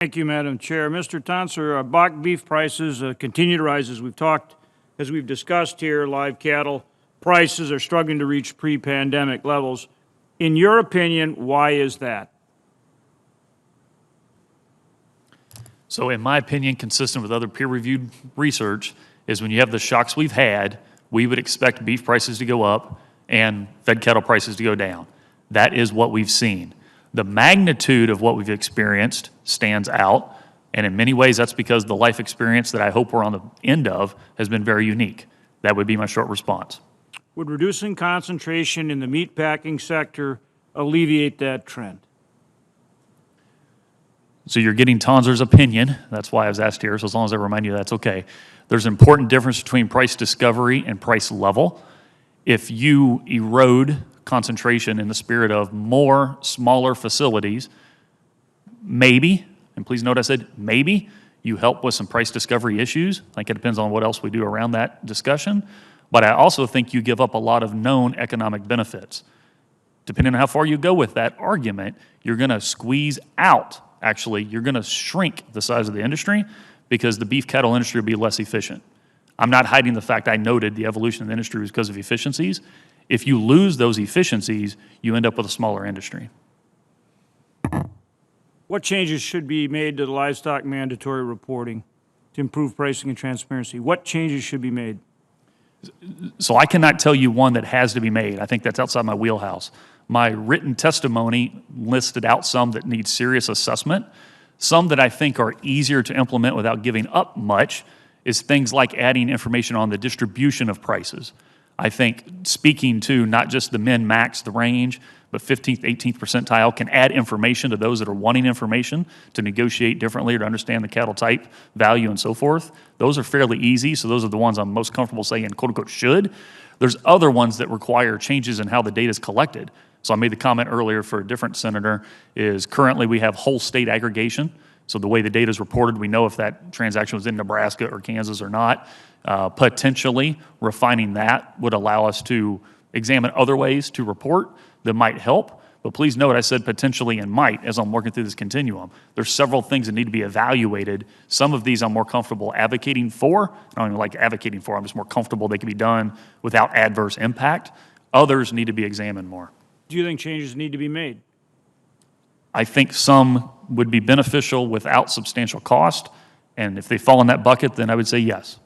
Thank you, Madam Chair. Mr. Tonsor, Bach beef prices continue to rise as we've discussed here. Live cattle prices are struggling to reach pre-pandemic levels. In your opinion, why is that? So in my opinion, consistent with other peer-reviewed research, is when you have the shocks we've had, we would expect beef prices to go up and fed cattle prices to go down. That is what we've seen. The magnitude of what we've experienced stands out, and in many ways that's because the life experience that I hope we're on the end of has been very unique. That would be my short response. Would reducing concentration in the meatpacking sector alleviate that trend? So you're getting Tonser's opinion. That's why I was asked here, so as long as I remind you that's okay. There's an important difference between price discovery and price level. If you erode concentration in the spirit of more smaller facilities, maybe, and please note I said maybe, you help with some price discovery issues. I think it depends on what else we do around that discussion. But I also think you give up a lot of known economic benefits. Depending on how far you go with that argument, you're going to squeeze out, actually, you're going to shrink the size of the industry because the beef cattle industry will be less efficient. I'm not hiding the fact I noted the evolution of the industry was because of efficiencies. If you lose those efficiencies, you end up with a smaller industry. What changes should be made to the livestock mandatory reporting to improve pricing and transparency? What changes should be made? So I cannot tell you one that has to be made. I think that's outside my wheelhouse. My written testimony listed out some that need serious assessment. Some that I think are easier to implement without giving up much is things like adding information on the distribution of prices. I think speaking to not just the min max, the range, but 15th, 18th percentile can add information to those that are wanting information to negotiate differently or to understand the cattle type, value, and so forth. Those are fairly easy, so those are the ones I'm most comfortable saying, quote unquote, should. There's other ones that require changes in how the data is collected. So I made the comment earlier for a different senator is currently we have whole state aggregation. So the way the data is reported, we know if that transaction was in Nebraska or Kansas or not. Potentially refining that would allow us to examine other ways to report that might help. But please note I said potentially and might as I'm working through this continuum. There's several things that need to be evaluated. Some of these I'm more comfortable advocating for. I don't even like advocating for. I'm just more comfortable they can be done without adverse impact. Others need to be examined more. Do you think changes need to be made? I think some would be beneficial without substantial cost. And if they fall in that bucket, then I would say yes.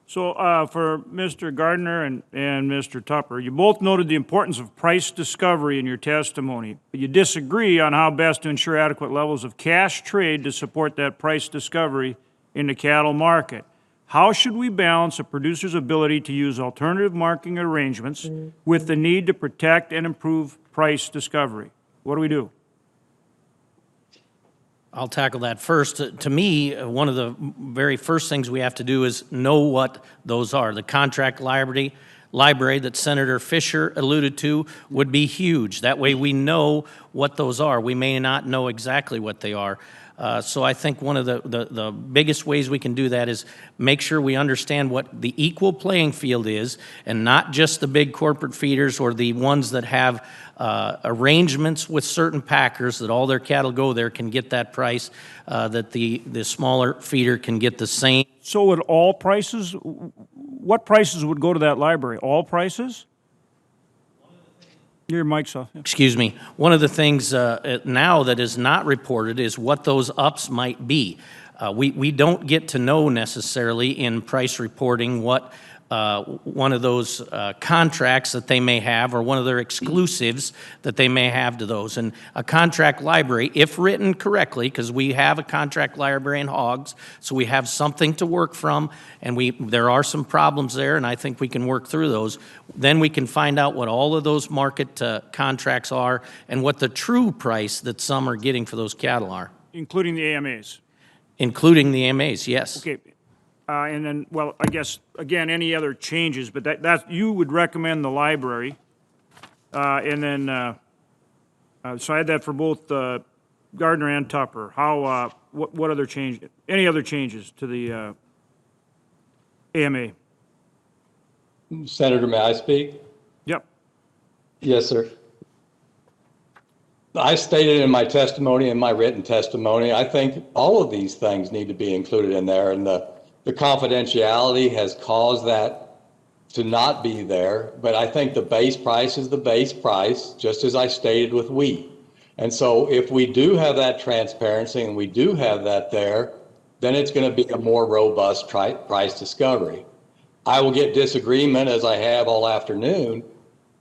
So for Mr. Gardner and Mr. Tupper, you both noted the importance of price discovery in your testimony, but you disagree on how best to ensure adequate levels of cash trade to support that price discovery in the cattle market. How should we balance a producer's ability to use alternative marketing arrangements with the need to protect and improve price discovery? What do we do? I'll tackle that first. To me, one of the very first things we have to do is know what those are. The contract library that Senator Fisher alluded to would be huge. That way we know what those are. We may not know exactly what they are. So I think one of the biggest ways we can do that is make sure we understand what the equal playing field is and not just the big corporate feeders or the ones that have arrangements with certain packers that all their cattle go there can get that price, that the smaller feeder can get the same. So would all prices, what prices would go to that library? All prices? Your mic's off. Yeah. Excuse me. One of the things now that is not reported is what those ups might be. We don't get to know necessarily in price reporting what one of those contracts that they may have or one of their exclusives that they may have to those. And a contract library, if written correctly, because we have a contract library in hogs, so we have something to work from, and there are some problems there, and I think we can work through those. Then we can find out what all of those market contracts are and what the true price that some are getting for those cattle are. Including the AMAs? Including the AMAs, yes. Okay. And then, well, I guess, again, any other changes, but that you would recommend the library. And then, so I had that for both Gardner and Tupper. How, what other change, any other changes to the AMA? Senator, may I speak? Yep. Yes, sir. I stated in my testimony, in my written testimony, I think all of these things need to be included in there, and the confidentiality has caused that to not be there. But I think the base price is the base price, just as I stated with wheat. And so if we do have that transparency and we do have that there, then it's going to be a more robust price discovery. I will get disagreement, as I have all afternoon,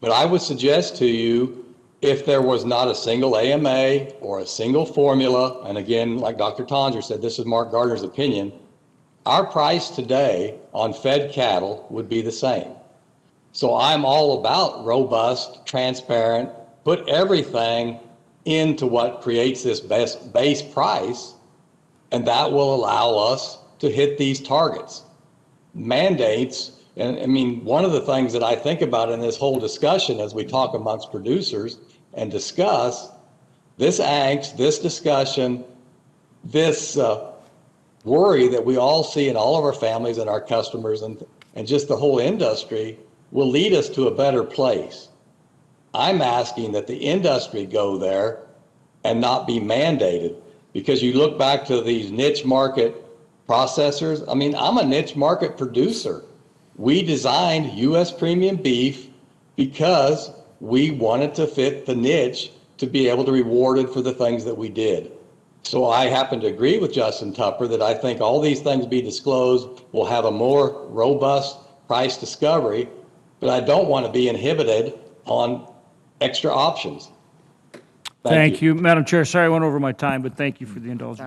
but I would suggest to you, if there was not a single AMA or a single formula, and again, like Dr. Tonsor said, this is Mark Gardner's opinion, our price today on fed cattle would be the same. So I'm all about robust, transparent, put everything into what creates this best base price, and that will allow us to hit these targets. Mandates, and I mean, one of the things that I think about in this whole discussion as we talk amongst producers and discuss this angst, this discussion, this worry that we all see in all of our families and our customers and just the whole industry will lead us to a better place. I'm asking that the industry go there and not be mandated, because you look back to these niche market processors. I mean, I'm a niche market producer. We designed U.S. premium beef because we wanted to fit the niche to be able to be rewarded for the things that we did. So I happen to agree with Justin Tupper that I think all these things be disclosed will have a more robust price discovery, but I don't want to be inhibited on extra options. Thank you. Madam Chair, sorry I went over my time, but thank you for the indulgence.